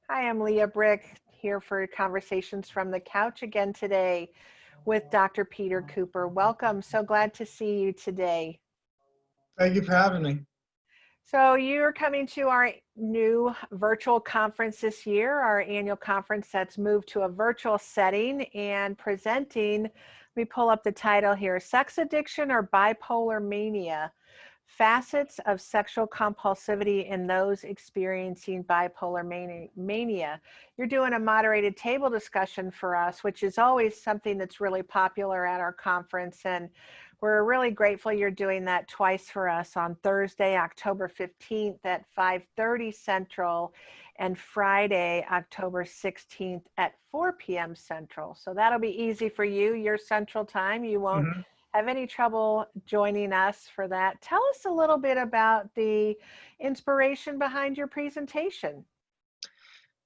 Hi, I'm Leah Brick here for Conversations from the Couch again today with Dr. Peter Cooper. Welcome. So glad to see you today. Thank you for having me. So you're coming to our new virtual conference this year, our annual conference that's moved to a virtual setting and presenting. Let me pull up the title here, Sex Addiction or Bipolar Mania, Facets of Sexual Compulsivity in Those Experiencing Bipolar Mania. You're doing a moderated table discussion for us, which is always something that's really popular at our conference. And we're really grateful you're doing that twice for us on Thursday, October 15th at 5:30 Central and Friday, October 16th at 4 p.m. Central. So that'll be easy for you, your Central time. You won't hmm have any trouble joining us for that. Tell us a little bit about the inspiration behind your presentation.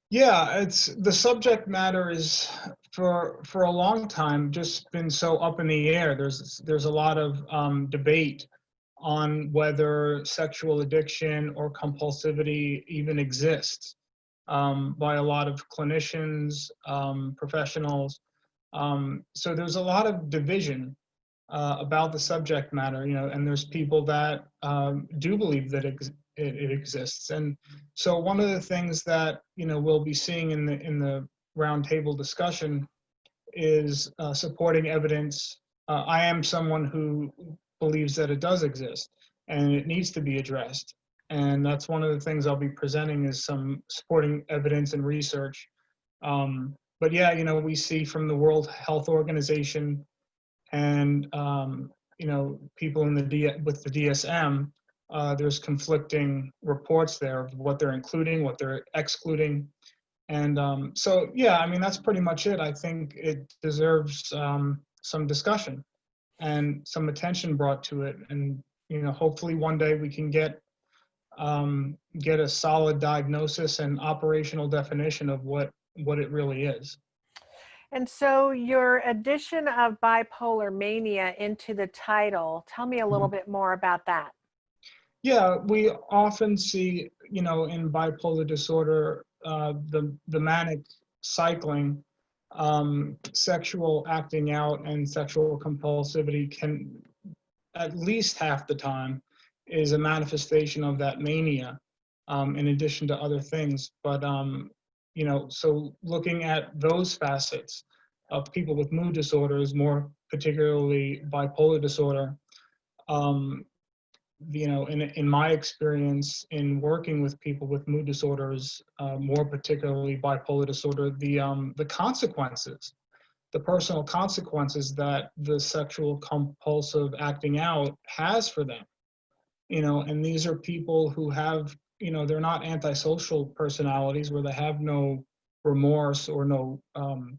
Yeah, it's the subject matter is for a long time just been so up in the air. There's a lot of debate on whether sexual addiction or compulsivity even exists by a lot of clinicians, professionals. So there's a lot of division about the subject matter, and there's people that do believe that it exists. And so one of the things that we'll be seeing in the roundtable discussion is supporting evidence. I am someone who believes that it does exist and it needs to be addressed. And that's one of the things I'll be presenting is some supporting evidence and research. But yeah, we see from the World Health Organization and people in with the DSM, there's conflicting reports there of what they're including, what they're excluding, and so yeah, I mean that's pretty much it. I think it deserves some discussion and some attention brought to it, and hopefully one day we can get a solid diagnosis and operational definition of what it really is. And so your addition of bipolar mania into the title, tell me a little bit more about that. Yeah, we often see, in bipolar disorder, the manic cycling, sexual acting out and sexual compulsivity can, at least half the time, is a manifestation of that mania, in addition to other things. But, so looking at those facets of people with mood disorders, more particularly bipolar disorder, um, in my experience in working with people with mood disorders, more particularly bipolar disorder, the consequences, the personal consequences that the sexual compulsive acting out has for them, and these are people who have, they're not antisocial personalities where they have no remorse or no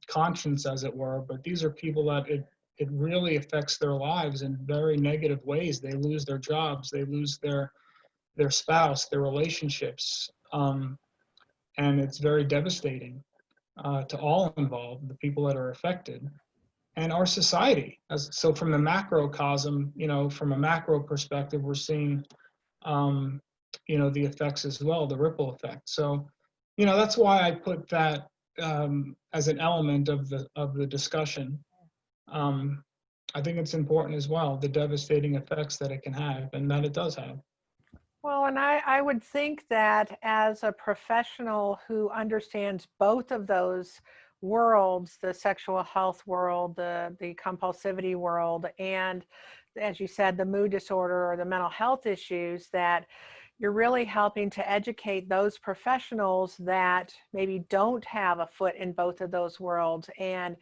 conscience, as it were, but these are people that it really affects their lives in very negative ways. They lose their jobs, they lose their spouse, their relationships, and it's very devastating to all involved, the people that are affected, and our society. So from the macrocosm, from a macro perspective, we're seeing, um, the effects as well, the ripple effect. So, that's why I put that as an element of the discussion. Um, I think it's important as well, the devastating effects that it can have and that it does have. Well, and I would think that as a professional who understands both of those worlds, the sexual health world, the compulsivity world, and as you said, the mood disorder or the mental health issues, that you're really helping to educate those professionals that maybe don't have a foot in both of those worlds and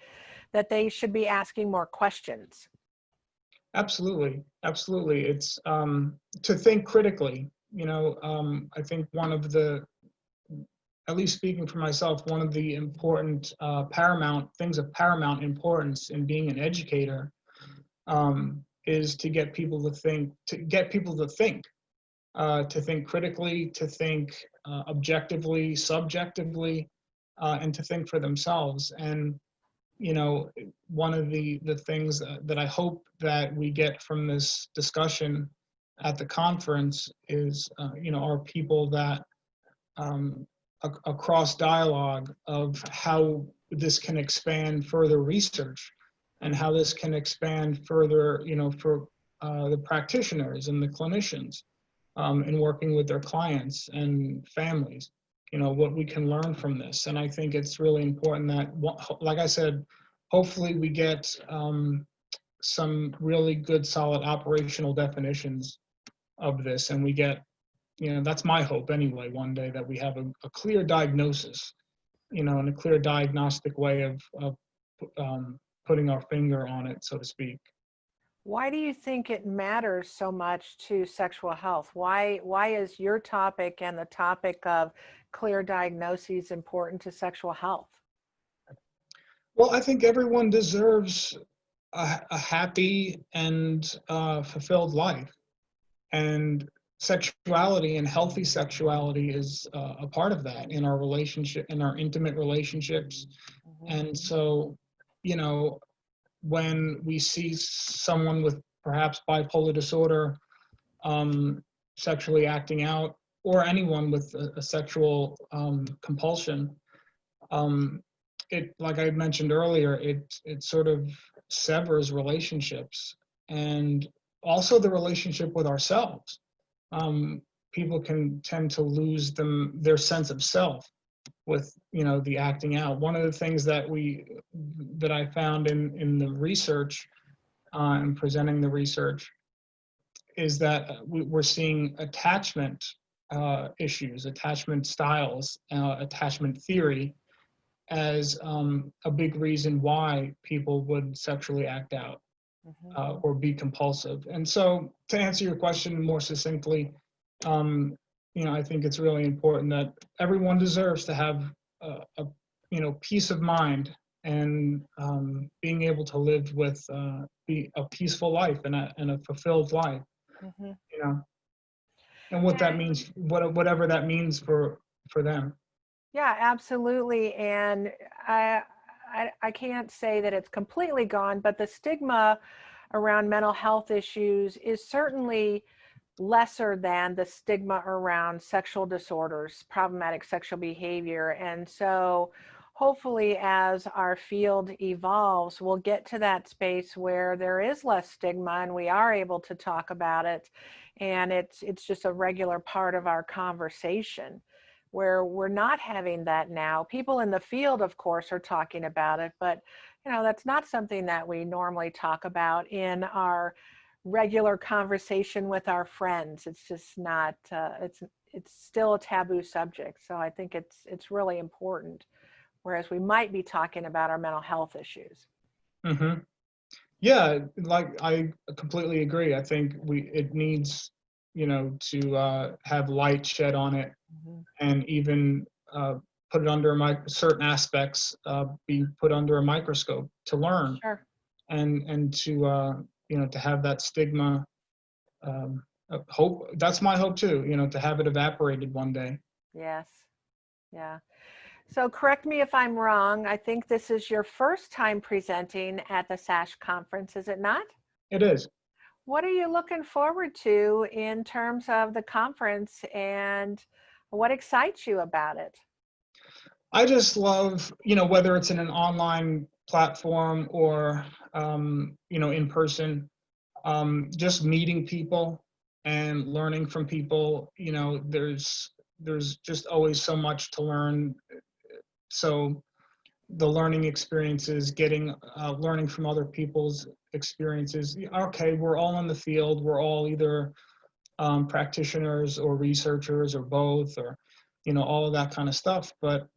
that they should be asking more questions. Absolutely, absolutely. It's to think critically. I think one of the, at least speaking for myself, one of the important paramount things of paramount importance in being an educator is to get people to think, to think critically, to think objectively, subjectively, and to think for themselves. And one of the things that I hope that we get from this discussion at the conference is, are people that a cross dialogue of how this can expand further research and how this can expand further, for the practitioners and the clinicians in working with their clients and families, what we can learn from this. And I think it's really important that, like I said, hopefully we get some really good, solid operational definitions of this, and we get, that's my hope anyway, one day that we have a clear diagnosis, and a clear diagnostic way of putting our finger on it, so to speak. Why do you think it matters so much to sexual health? Why is your topic and the topic of clear diagnoses important to sexual health? Well, I think everyone deserves a happy and fulfilled life. And sexuality and healthy sexuality is a part of that in our relationship, in our intimate relationships. And so, when we see someone with perhaps bipolar disorder sexually acting out, or anyone with a sexual compulsion, it, like I mentioned earlier, it sort of severs relationships, and also the relationship with ourselves. People can tend to lose their sense of self with, the acting out. One of the things that I found in the research and presenting the research is that we're seeing attachment issues, attachment styles, attachment theory as a big reason why people would sexually act out or be compulsive. And so, to answer your question more succinctly, I think it's really important that everyone deserves to have a peace of mind and being able to live with be a peaceful life and a fulfilled life. And what that means, whatever that means for them. Yeah, absolutely. And I can't say that it's completely gone, but the stigma around mental health issues is certainly lesser than the stigma around sexual disorders, problematic sexual behavior. And so hopefully as our field evolves, we'll get to that space where there is less stigma and we are able to talk about it. And it's just a regular part of our conversation, where we're not having that now. People in the field, of course, are talking about it, but that's not something that we normally talk about in our regular conversation with our friends. It's just not, it's still a taboo subject. So I think it's really important, whereas we might be talking about our mental health issues. Mm-hmm. Yeah, like I completely agree. I think it needs, to have light shed on it, and even put it under certain aspects, be put under a microscope to learn. Sure. And to to have that stigma. Hope, that's my hope too. To have it evaporated one day. Yes. Yeah. So correct me if I'm wrong. I think this is your first time presenting at the Sash Conference, is it not? It is. What are you looking forward to in terms of the conference, and what excites you about it? I just love, whether it's in an online platform or, in person, just meeting people and learning from people. There's just always so much to learn. So the learning experiences, learning from other people's experiences. Okay, we're all in the field. We're all either practitioners or researchers or both, or all of that kind of stuff. But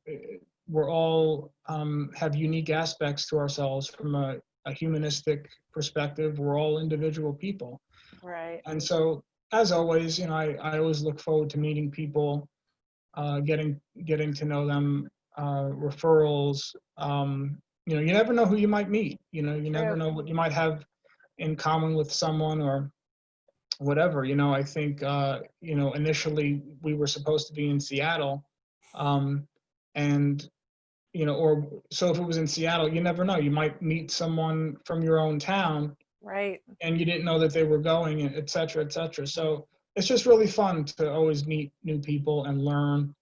we're all have unique aspects to ourselves from a humanistic perspective. We're all individual people. Right. And so, as always, I always look forward to meeting people, getting to know them, referrals. You never know who you might meet. You never know what you might have in common with someone or whatever. I think initially we were supposed to be in Seattle, and or so if it was in Seattle, you never know. You might meet someone from your own town, Right. and you didn't know that they were going, et cetera, et cetera. So it's just really fun to always meet new people and learn.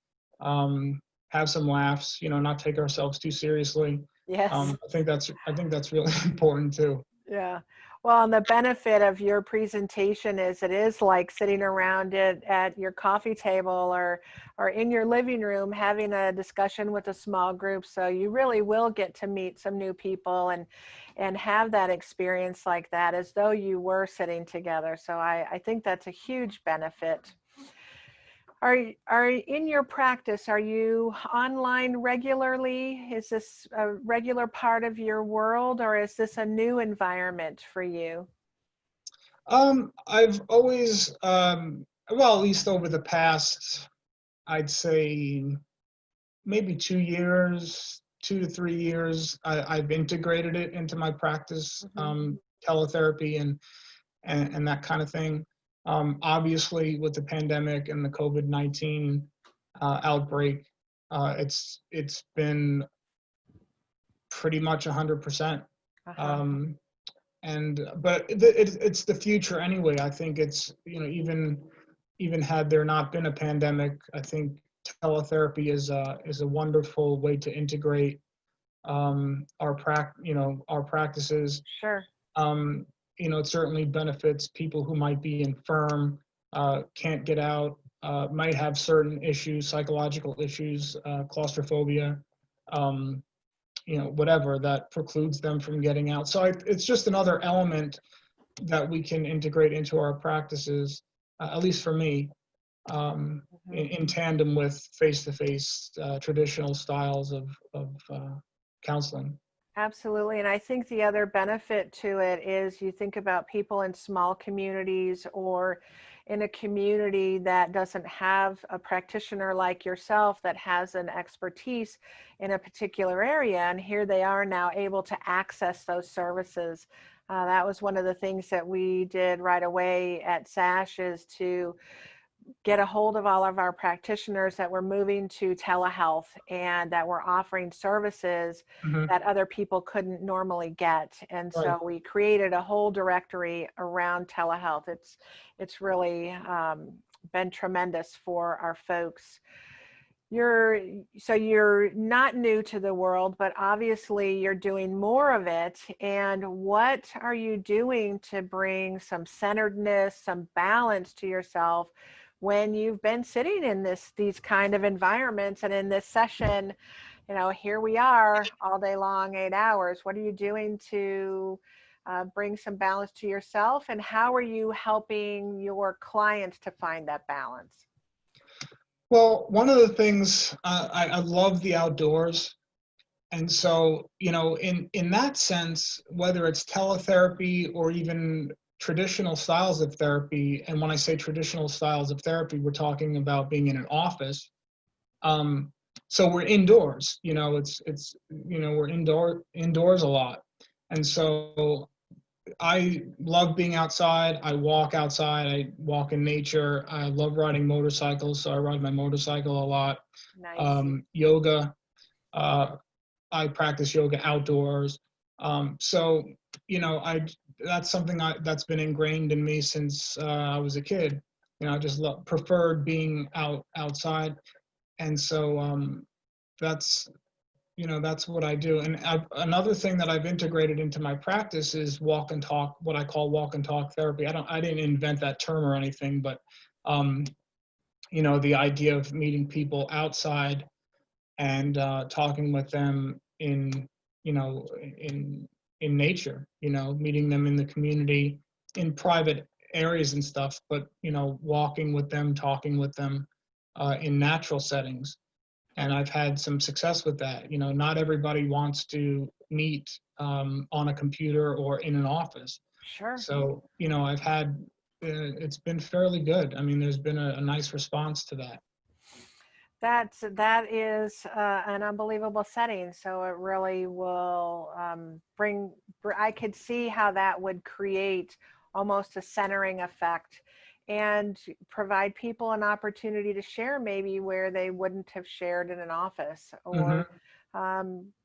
have some laughs, not take ourselves too seriously. Yes. I think that's really important too. Yeah. Well, and the benefit of your presentation is it is like sitting around it at your coffee table or in your living room having a discussion with a small group. So you really will get to meet some new people and have that experience like that as though you were sitting together. So I think that's a huge benefit. Are in your practice, are you online regularly? Is this a regular part of your world, or is this a new environment for you? I've always, well, at least over the past, I'd say maybe 2 years, 2 to 3 years, I've integrated it into my practice, Mhm. teletherapy and that kind of thing. Obviously, with the pandemic and the COVID-19 outbreak, it's been pretty much 100%. Uh-huh. Um, but it's the future anyway. I think it's even had there not been a pandemic, I think teletherapy is a wonderful way to integrate our practices. Sure. Um, it certainly benefits people who might be infirm, can't get out, might have certain issues, psychological issues, claustrophobia, um, whatever that precludes them from getting out. So it's just another element that we can integrate into our practices, at least for me, Mhm. in tandem with face-to-face traditional styles of counseling. Absolutely. And I think the other benefit to it is you think about people in small communities or in a community that doesn't have a practitioner like yourself that has an expertise in a particular area. And here they are now able to access those services. That was one of the things that we did right away at Sash is to get a hold of all of our practitioners that were moving to telehealth and that were offering services Hmm. that other people couldn't normally get. And Right. so we created a whole directory around telehealth. It's really been tremendous for our folks. You're not new to the world, but obviously you're doing more of it. And what are you doing to bring some centeredness, some balance to yourself when you've been sitting in these kind of environments and in this session, here we are all day long, 8 hours. What are you doing to bring some balance to yourself? And how are you helping your clients to find that balance? Well, one of the things I love the outdoors, and so in that sense, whether it's teletherapy or even traditional styles of therapy, and when I say traditional styles of therapy, we're talking about being in an office. Um, so we're indoors. We're indoors a lot, and so I love being outside. I walk outside. I walk in nature. I love riding motorcycles, so I ride my motorcycle a lot. Nice. Yoga. Uh, I practice yoga outdoors. So I that's something that's been ingrained in me since I was a kid. I just preferred being outside, and so that's that's what I do. And another thing that I've integrated into my practice is walk and talk, what I call walk and talk therapy. I didn't invent that term or anything, but um, the idea of meeting people outside and talking with them you know, in in nature. Meeting them in the community, in private areas and stuff, but walking with them, talking with them in natural settings. And I've had some success with that. Not everybody wants to meet on a computer or in an office. Sure. So, I've had, it's been fairly good. I mean, there's been a nice response to that. That is an unbelievable setting. So it really will I could see how that would create almost a centering effect and provide people an opportunity to share maybe where they wouldn't have shared in an office Hmm. or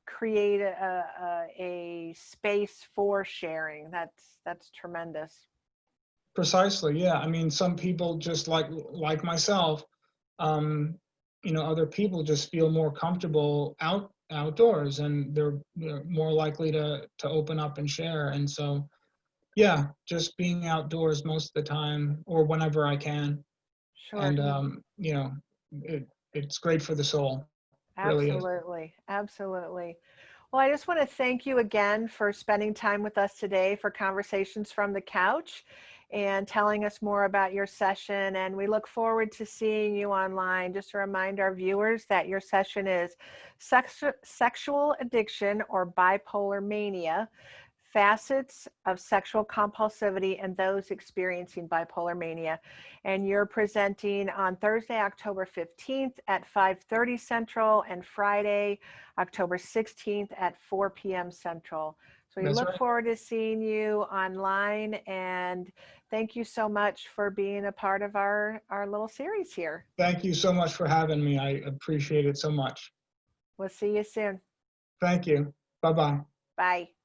create a space for sharing. That's tremendous. Precisely. Yeah. I mean, some people just like myself, um, other people just feel more comfortable outdoors, and they're more likely to open up and share. And so, yeah, just being outdoors most of the time or whenever I can. Sure. And, it's great for the soul. Really is. Absolutely. Absolutely. Well, I just want to thank you again for spending time with us today for Conversations from the Couch and telling us more about your session. And we look forward to seeing you online. Just to remind our viewers that your session is Sexual Addiction or Bipolar Mania, Facets of Sexual Compulsivity and Those Experiencing Bipolar Mania. And you're presenting on Thursday, October 15th at 5:30 Central and Friday, October 16th at 4 p.m. Central. So we That's look right. forward to seeing you online, and thank you so much for being a part of our little series here. Thank you so much for having me. I appreciate it so much. We'll see you soon. Thank you. Bye-bye. Bye.